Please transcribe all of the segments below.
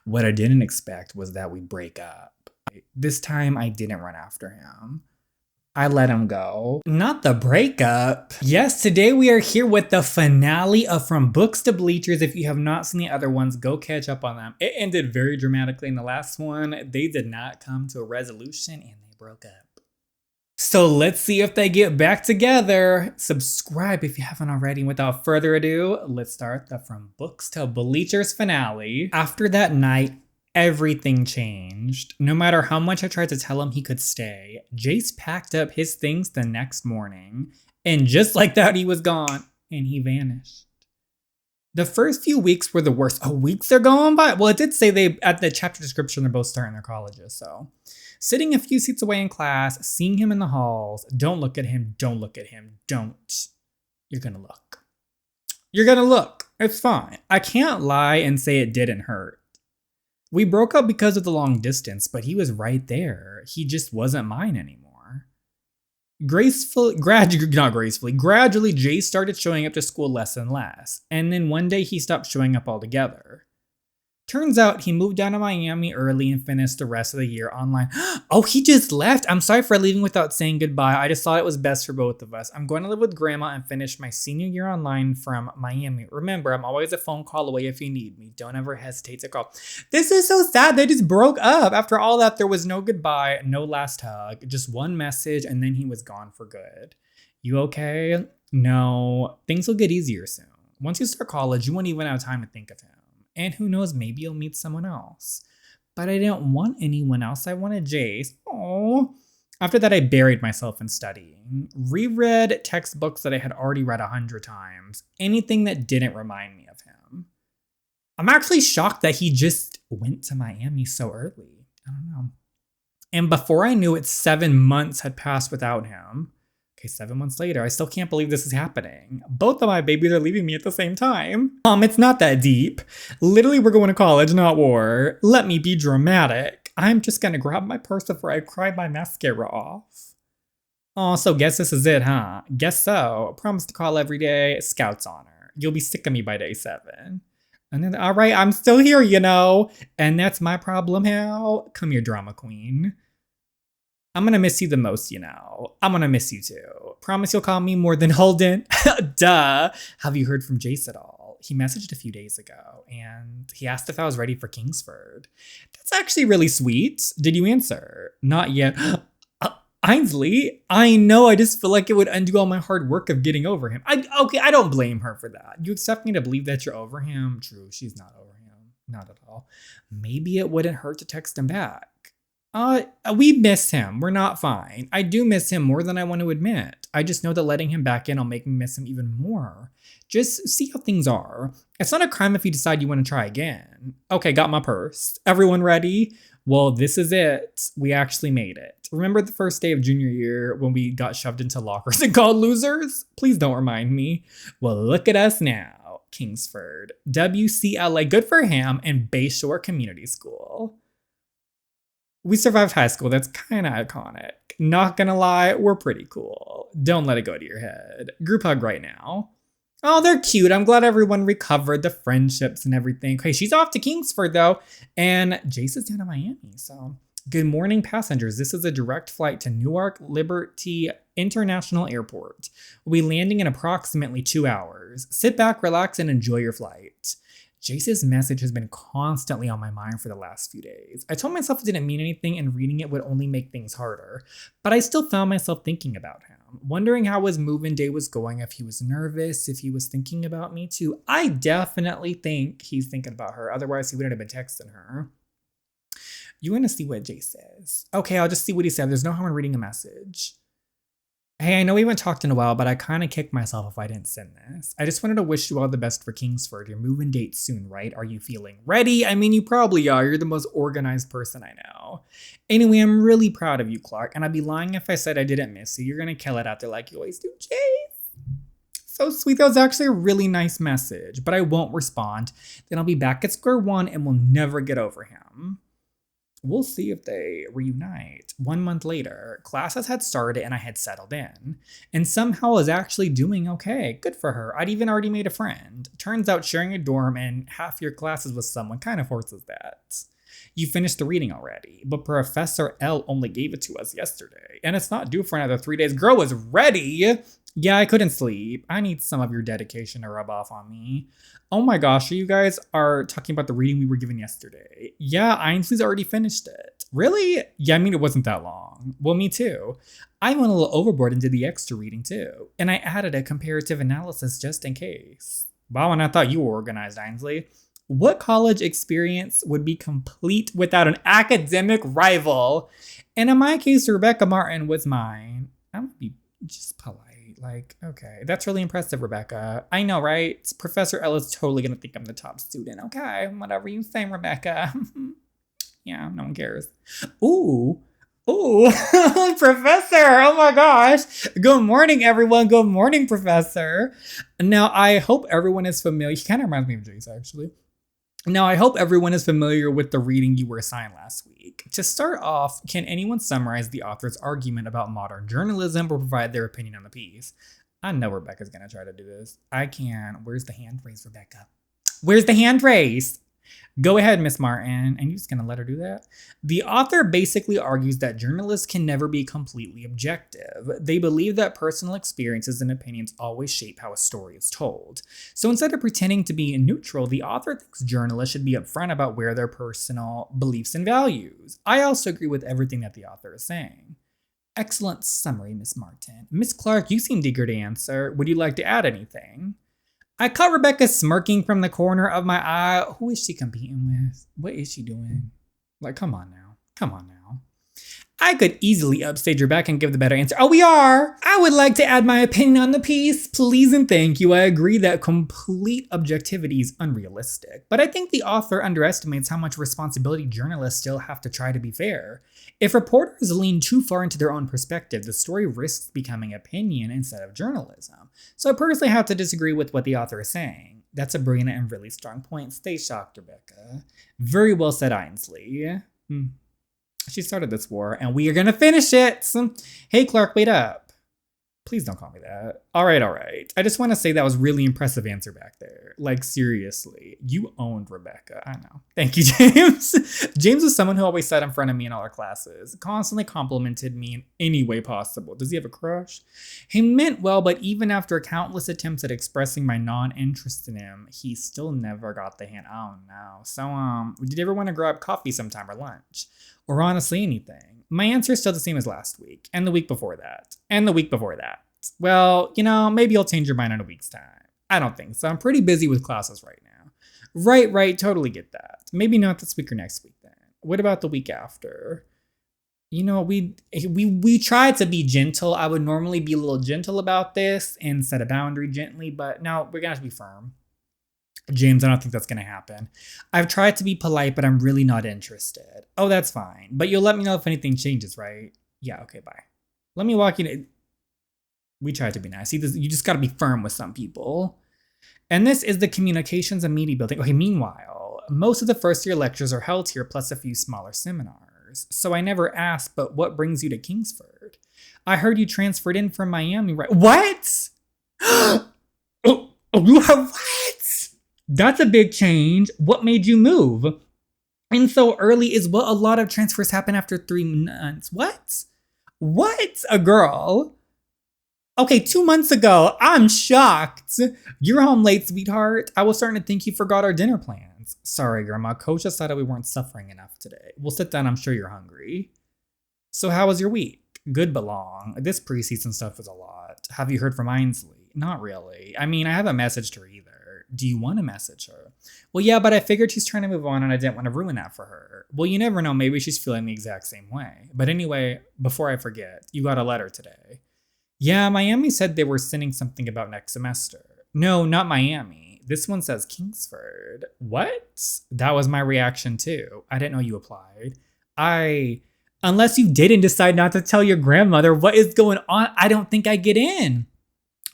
What I didn't expect was that we'd break up. This time I didn't run after him. I let him go. Not the breakup. Yes, today we are here with the finale of From Books to Bleachers. If you have not seen the other ones, go catch up on them. It ended very dramatically in the last one. They did not come to a resolution and they broke up. So let's see if they get back together. Subscribe if you haven't already. Without further ado, let's start the From Books to Bleachers finale. After that night, everything changed. No matter how much I tried to tell him he could stay, Jace packed up his things the next morning, and just like that, he was gone, and he vanished. The first few weeks were the worst. Oh, weeks are going by? Well, it did say they, at the chapter description, they're both starting their colleges, so. Sitting a few seats away in class, seeing him in the halls, don't look at him, don't look at him, don't. You're gonna look. You're gonna look. It's fine. I can't lie and say it didn't hurt. We broke up because of the long distance, but he was right there. He just wasn't mine anymore. Gradually, Jay started showing up to school less and less, and then one day he stopped showing up altogether. Turns out he moved down to Miami early and finished the rest of the year online. Oh, he just left. I'm sorry for leaving without saying goodbye. I just thought it was best for both of us. I'm going to live with grandma and finish my senior year online from Miami. Remember, I'm always a phone call away if you need me. Don't ever hesitate to call. This is so sad. They just broke up. After all that, there was no goodbye, no last hug, just one message, and then he was gone for good. You okay? No. Things will get easier soon. Once you start college, you won't even have time to think of him. And who knows, maybe you'll meet someone else. But I didn't want anyone else. I wanted Jace. Oh. After that, I buried myself in studying. Reread textbooks that I had already read 100 times. Anything that didn't remind me of him. I'm actually shocked that he just went to Miami so early. I don't know. And before I knew it, 7 months had passed without him. Okay, 7 months later, I still can't believe this is happening. Both of my babies are leaving me at the same time. It's not that deep. Literally, we're going to college, not war. Let me be dramatic. I'm just gonna grab my purse before I cry my mascara off. Oh, so guess this is it, huh? Guess so. Promise to call every day. Scout's honor. You'll be sick of me by day 7. And then, all right, I'm still here, you know. And that's my problem, Hal. Come here, drama queen. I'm gonna miss you the most, you know. I'm gonna miss you too. Promise you'll call me more than Holden. Duh. Have you heard from Jace at all? He messaged a few days ago and he asked if I was ready for Kingsford. That's actually really sweet. Did you answer? Not yet. Ainsley, I know, I just feel like it would undo all my hard work of getting over him. Okay, I don't blame her for that. You expect me to believe that you're over him? True, she's not over him. Not at all. Maybe it wouldn't hurt to text him back. We miss him. We're not fine. I do miss him more than I want to admit. I just know that letting him back in will make me miss him even more. Just see how things are. It's not a crime if you decide you want to try again. Okay, got my purse. Everyone ready? Well, this is it. We actually made it. Remember the first day of junior year when we got shoved into lockers and called losers? Please don't remind me. Well, look at us now. Kingsford, WCLA, good for him, and Bayshore Community School. We survived high school. That's kind of iconic. Not gonna lie, we're pretty cool. Don't let it go to your head. Group hug right now. Oh, they're cute. I'm glad everyone recovered the friendships and everything. Okay, she's off to Kingsford though, and Jace is down to Miami. So, good morning, passengers. This is a direct flight to Newark Liberty International Airport. We'll be landing in approximately 2 hours. Sit back, relax, and enjoy your flight. Jace's message has been constantly on my mind for the last few days. I told myself it didn't mean anything and reading it would only make things harder, but I still found myself thinking about him, wondering how his move-in day was going, if he was nervous, if he was thinking about me too. I definitely think he's thinking about her, otherwise he wouldn't have been texting her. You want to see what Jace says? Okay, I'll just see what he said. There's no harm in reading a message. Hey, I know we haven't talked in a while, but I kind of kicked myself if I didn't send this. I just wanted to wish you all the best for Kingsford. Your move-in date soon, right? Are you feeling ready? I mean, you probably are. You're the most organized person I know. Anyway, I'm really proud of you, Clark, and I'd be lying if I said I didn't miss you. You're going to kill it out there like you always do, Jace. So sweet. That was actually a really nice message, but I won't respond. Then I'll be back at square one and we'll never get over him. We'll see if they reunite. 1 month later, classes had started and I had settled in. And somehow I was actually doing okay. Good for her. I'd even already made a friend. Turns out sharing a dorm and half your classes with someone kind of forces that. You finished the reading already, but Professor L only gave it to us yesterday, and it's not due for another 3 days. Girl was ready. Yeah, I couldn't sleep. I need some of your dedication to rub off on me. Oh my gosh, you guys are talking about the reading we were given yesterday. Yeah, Ainsley's already finished it. Really? Yeah, I mean, it wasn't that long. Well, me too. I went a little overboard and did the extra reading too, and I added a comparative analysis just in case. Wow, and I thought you were organized, Ainsley. What college experience would be complete without an academic rival? And in my case, Rebecca Martin was mine. I'm gonna be just polite. Like, okay, that's really impressive, Rebecca. I know, right? Professor L is totally gonna think I'm the top student. Okay, whatever you say, Rebecca. Yeah, no one cares. Ooh. Professor, oh my gosh. Good morning, everyone. Good morning, Professor. Now, I hope everyone is familiar. He kind of reminds me of Jace, actually. Now, I hope everyone is familiar with the reading you were assigned last week. To start off, can anyone summarize the author's argument about modern journalism or provide their opinion on the piece? I know Rebecca's going to try to do this. I can. Where's the hand raise, Rebecca? Where's the hand raise? Go ahead, Miss Martin. And you're just going to let her do that? The author basically argues that journalists can never be completely objective. They believe that personal experiences and opinions always shape how a story is told. So instead of pretending to be neutral, the author thinks journalists should be upfront about where their personal beliefs and values. I also agree with everything that the author is saying. Excellent summary, Miss Martin. Miss Clark, you seemed eager to answer. Would you like to add anything? I caught Rebecca smirking from the corner of my eye. Who is she competing with? What is she doing? Like, come on now. Come on now. I could easily upstage Rebecca and give the better answer. Oh, we are. I would like to add my opinion on the piece. Please and thank you. I agree that complete objectivity is unrealistic. But I think the author underestimates how much responsibility journalists still have to try to be fair. If reporters lean too far into their own perspective, the story risks becoming opinion instead of journalism. So I personally have to disagree with what the author is saying. That's a brilliant and really strong point. Stay shocked, Rebecca. Very well said, Ainsley. She started this war, and we are gonna finish it. Hey, Clark, wait up. Please don't call me that. All right. I just want to say that was really impressive answer back there. Like, seriously, you owned Rebecca. I know. Thank you, James. James was someone who always sat in front of me in all our classes, constantly complimented me in any way possible. Does he have a crush? He meant well, but even after countless attempts at expressing my non-interest in him, he still never got the hint. Oh no. So, did you ever want to grab coffee sometime or lunch? Or honestly, anything? My answer is still the same as last week, and the week before that, and the week before that. Well, maybe you'll change your mind in a week's time. I don't think so. I'm pretty busy with classes right now. Right, totally get that. Maybe not this week or next week then. What about the week after? We try to be gentle. I would normally be a little gentle about this and set a boundary gently, but no, we're gonna have to be firm. James, I don't think that's going to happen. I've tried to be polite, but I'm really not interested. Oh, that's fine. But you'll let me know if anything changes, right? Yeah, okay, bye. Let me walk you. We tried to be nice. See, you just got to be firm with some people. And this is the communications and media building. Okay, meanwhile, most of the first year lectures are held here, plus a few smaller seminars. So I never asked, but what brings you to Kingsford? I heard you transferred in from Miami, right? What? Oh, you have what? That's a big change. What made you move? And so early is what a lot of transfers happen after 3 months. What? A girl? Okay, 2 months ago. I'm shocked. You're home late, sweetheart. I was starting to think you forgot our dinner plans. Sorry, Grandma. Coach decided we weren't suffering enough today. We'll sit down. I'm sure you're hungry. So how was your week? Good but long. This preseason stuff is a lot. Have you heard from Ainsley? Not really. I mean, I haven't messaged her either. Do you want to message her? Well, yeah, but I figured she's trying to move on and I didn't want to ruin that for her. Well, you never know. Maybe she's feeling the exact same way. But anyway, before I forget, you got a letter today. Yeah, Miami said they were sending something about next semester. No, not Miami. This one says Kingsford. What? That was my reaction too. I didn't know you applied. Unless you didn't decide not to tell your grandmother what is going on, I don't think I get in.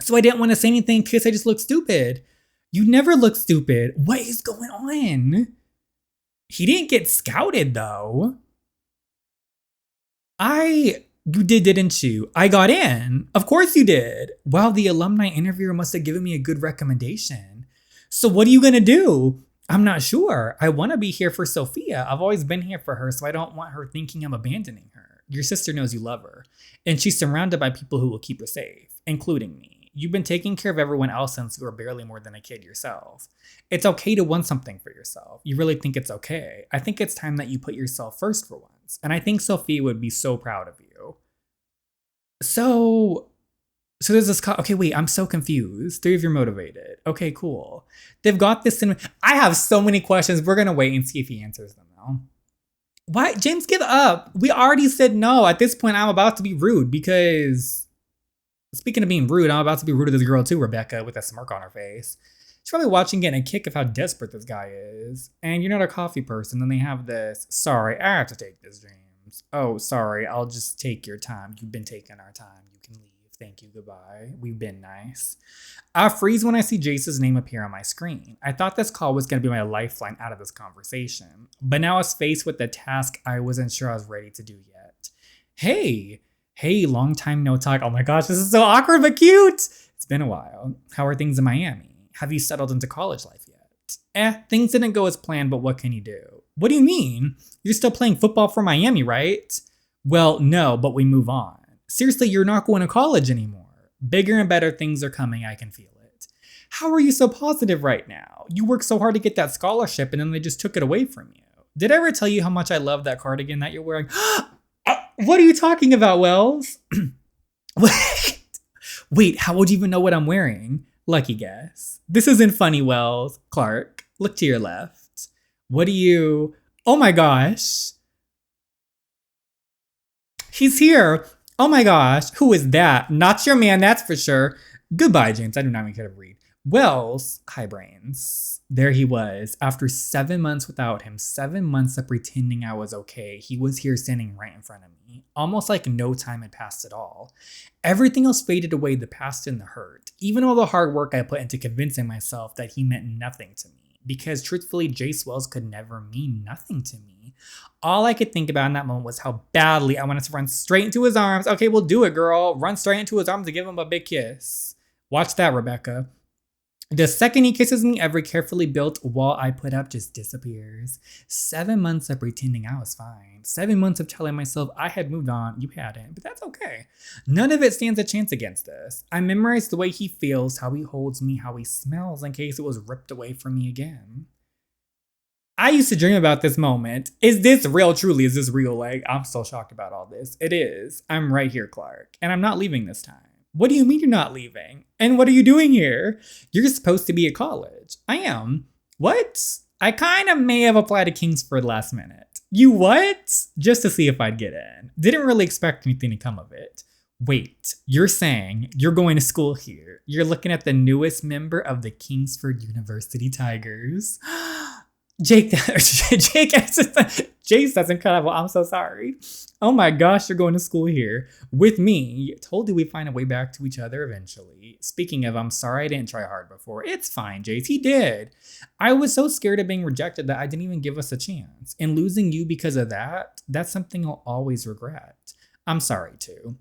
So I didn't want to say anything because I just look stupid. You never look stupid. What is going on? He didn't get scouted though. You did, didn't you? I got in. Of course you did. Wow, the alumni interviewer must have given me a good recommendation. So what are you gonna do? I'm not sure. I want to be here for Sophia. I've always been here for her, so I don't want her thinking I'm abandoning her. Your sister knows you love her, and she's surrounded by people who will keep her safe, including me. You've been taking care of everyone else since you were barely more than a kid yourself. It's okay to want something for yourself. You really think it's okay? I think it's time that you put yourself first for once, and I think Sophia would be so proud of you. So there's this. Okay, wait. I'm so confused. 3 of you are motivated. Okay, cool. They've got this in. I have so many questions. We're gonna wait and see if he answers them though. Why, James? Give up. We already said no. At this point, I'm about to be rude because. Speaking of being rude, I'm about to be rude to this girl too, Rebecca, with a smirk on her face. She's probably watching, getting a kick of how desperate this guy is. And you're not a coffee person. Then they have this. Sorry, I have to take this, James. Oh, sorry. I'll just take your time. You've been taking our time. You can leave. Thank you, goodbye. We've been nice. I freeze when I see Jace's name appear on my screen. I thought this call was going to be my lifeline out of this conversation, but now I was faced with the task I wasn't sure I was ready to do yet. Hey, long time no talk. Oh my gosh, this is so awkward but cute. It's been a while. How are things in Miami? Have you settled into college life yet? Things didn't go as planned, but what can you do? What do you mean? You're still playing football for Miami, right? Well, no, but we move on. Seriously, you're not going to college anymore. Bigger and better things are coming, I can feel it. How are you so positive right now? You worked so hard to get that scholarship and then they just took it away from you. Did I ever tell you how much I love that cardigan that you're wearing? What are you talking about, Wells? Wait, how would you even know what I'm wearing? Lucky guess. This isn't funny, Wells. Clark, look to your left. What do you... Oh my gosh. He's here. Oh my gosh, who is that? Not your man, that's for sure. Goodbye, James. I do not even care to read. Wells, hi brains. There he was. After 7 months without him, 7 months of pretending I was okay, he was here standing right in front of me. Almost like no time had passed at all. Everything else faded away, the past and the hurt. Even all the hard work I put into convincing myself that he meant nothing to me. Because truthfully, Jace Wells could never mean nothing to me. All I could think about in that moment was how badly I wanted to run straight into his arms. Okay, we'll do it, girl. Run straight into his arms and give him a big kiss. Watch that, Rebecca. The second he kisses me, every carefully built wall I put up just disappears. 7 months of pretending I was fine. 7 months of telling myself I had moved on, you hadn't, but that's okay. None of it stands a chance against us. I memorized the way he feels, how he holds me, how he smells, in case it was ripped away from me again. I used to dream about this moment. Is this real? Truly, is this real? Like, I'm so shocked about all this. It is. I'm right here, Clark, and I'm not leaving this time. What do you mean you're not leaving? And what are you doing here? You're supposed to be at college. I am. What? I kind of may have applied to Kingsford last minute. You what? Just to see if I'd get in. Didn't really expect anything to come of it. Wait, you're saying you're going to school here. You're looking at the newest member of the Kingsford University Tigers. Jace that's incredible. I'm so sorry. Oh my gosh, you're going to school here with me. Told you we'd find a way back to each other eventually. Speaking of, I'm sorry I didn't try hard before. It's fine, Jace. He did. I was so scared of being rejected that I didn't even give us a chance. And losing you because of that, that's something I'll always regret. I'm sorry too.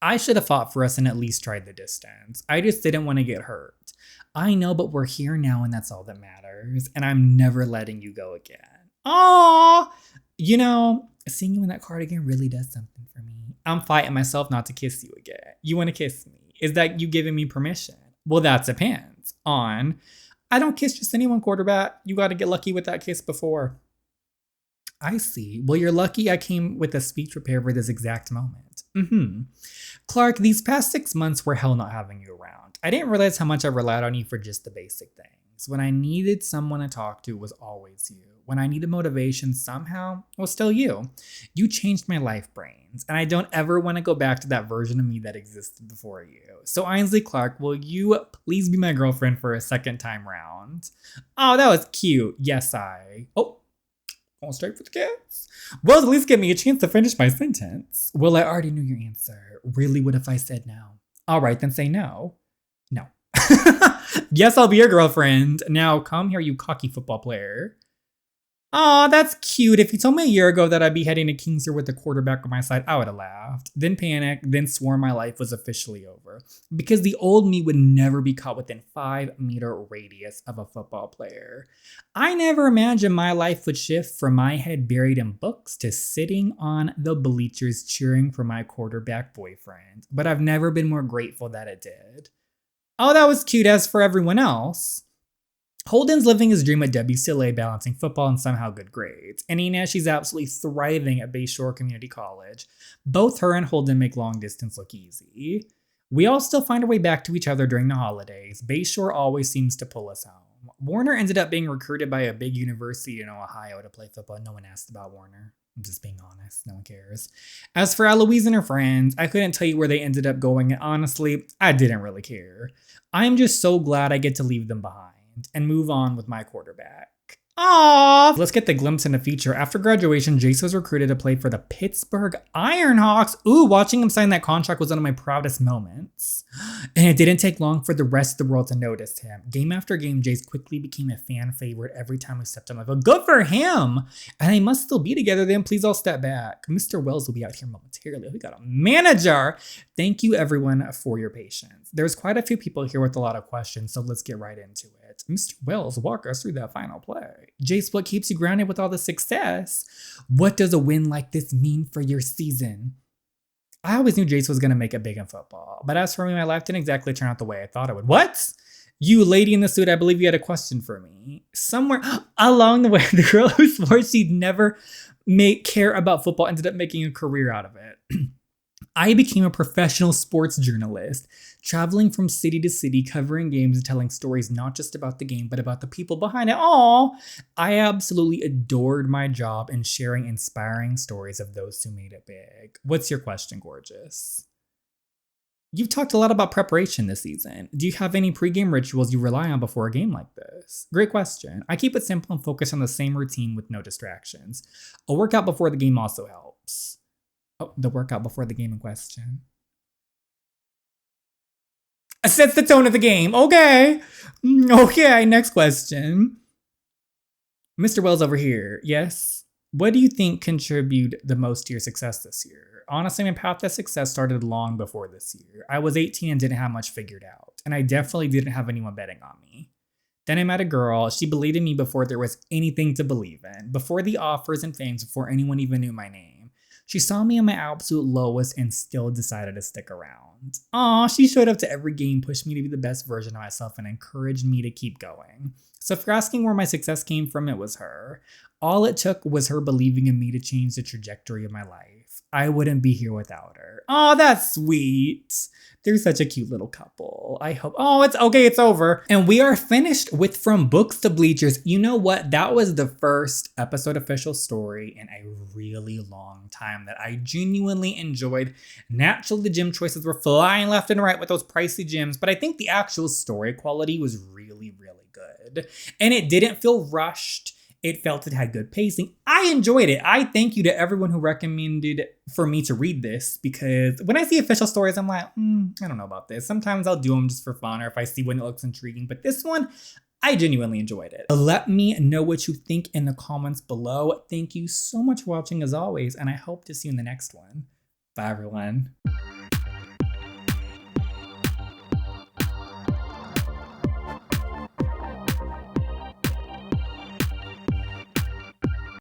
I should have fought for us and at least tried the distance. I just didn't want to get hurt. I know, but we're here now and that's all that matters. And I'm never letting you go again. Aww! You know, seeing you in that cardigan really does something for me. I'm fighting myself not to kiss you again. You want to kiss me? Is that you giving me permission? Well, that depends on... I don't kiss just anyone, quarterback. You got to get lucky with that kiss before. I see. Well, you're lucky I came with a speech prepared for this exact moment. Clark, these past 6 months were hell not having you around. I didn't realize how much I relied on you for just the basic things. When I needed someone to talk to, it was always you. When I needed motivation somehow, it was still you. You changed my life, brains, and I don't ever want to go back to that version of me that existed before you. So Ainsley Clark, will you please be my girlfriend for a second time round? Oh, that was cute. Yes, I... Oh, going straight for the kiss. Well, at least give me a chance to finish my sentence. Well, I already knew your answer. Really, what if I said no? All right, then say no. No. Yes, I'll be your girlfriend. Now, come here, you cocky football player. Aw, that's cute. If you told me a year ago that I'd be heading to Kingsley with the quarterback on my side, I would have laughed. Then panicked, then swore my life was officially over. Because the old me would never be caught within 5-meter radius of a football player. I never imagined my life would shift from my head buried in books to sitting on the bleachers cheering for my quarterback boyfriend. But I've never been more grateful that it did. Oh, that was cute. As for everyone else, Holden's living his dream at WCLA, balancing football and somehow good grades. And Inez, she's absolutely thriving at Bayshore Community College. Both her and Holden make long distance look easy. We all still find our way back to each other during the holidays. Bayshore always seems to pull us home. Warner ended up being recruited by a big university in Ohio to play football. No one asked about Warner. I'm just being honest. No one cares. As for Eloise and her friends, I couldn't tell you where they ended up going. And honestly, I didn't really care. I'm just so glad I get to leave them behind and move on with my quarterback. Aww! Let's get the glimpse in the feature. After graduation, Jace was recruited to play for the Pittsburgh Ironhawks. Ooh, watching him sign that contract was one of my proudest moments. And it didn't take long for the rest of the world to notice him. Game after game, Jace quickly became a fan favorite every time we stepped on my foot. Good for him! And they must still be together then. Please all step back. Mr. Wells will be out here momentarily. We got a manager! Thank you everyone for your patience. There's quite a few people here with a lot of questions, so let's get right into it. Mr. Wells, walk us through that final play. Jace, what keeps you grounded with all the success? What does a win like this mean for your season? I always knew Jace was going to make it big in football, but as for me, my life didn't exactly turn out the way I thought it would. What? You lady in the suit, I believe you had a question for me. Somewhere along the way, the girl who swore she'd never care about football ended up making a career out of it. I became a professional sports journalist, traveling from city to city, covering games and telling stories not just about the game, but about the people behind it. Aww! I absolutely adored my job and sharing inspiring stories of those who made it big. What's your question, gorgeous? You've talked a lot about preparation this season. Do you have any pregame rituals you rely on before a game like this? Great question. I keep it simple and focus on the same routine with no distractions. A workout before the game also helps. Oh, the workout before the game in question. Sets the tone of the game. Okay. Okay, next question. Mr. Wells over here. Yes? What do you think contributed the most to your success this year? Honestly, my path to success started long before this year. I was 18 and didn't have much figured out. And I definitely didn't have anyone betting on me. Then I met a girl. She believed in me before there was anything to believe in. Before the offers and fames, before anyone even knew my name. She saw me at my absolute lowest and still decided to stick around. Aw, she showed up to every game, pushed me to be the best version of myself, and encouraged me to keep going. So if you're asking where my success came from, it was her. All it took was her believing in me to change the trajectory of my life. I wouldn't be here without her. Oh, that's sweet. They're such a cute little couple. I hope. Oh, it's okay. It's over. And we are finished with From Books to Bleachers. You know what? That was the first episode official story in a really long time that I genuinely enjoyed. Naturally, the gym choices were flying left and right with those pricey gyms, but I think the actual story quality was really, really good. And it didn't feel rushed. It felt it had good pacing. I enjoyed it. I thank you to everyone who recommended for me to read this because when I see official stories, I'm like, I don't know about this. Sometimes I'll do them just for fun or if I see one that looks intriguing. But this one, I genuinely enjoyed it. Let me know what you think in the comments below. Thank you so much for watching as always, and I hope to see you in the next one. Bye, everyone.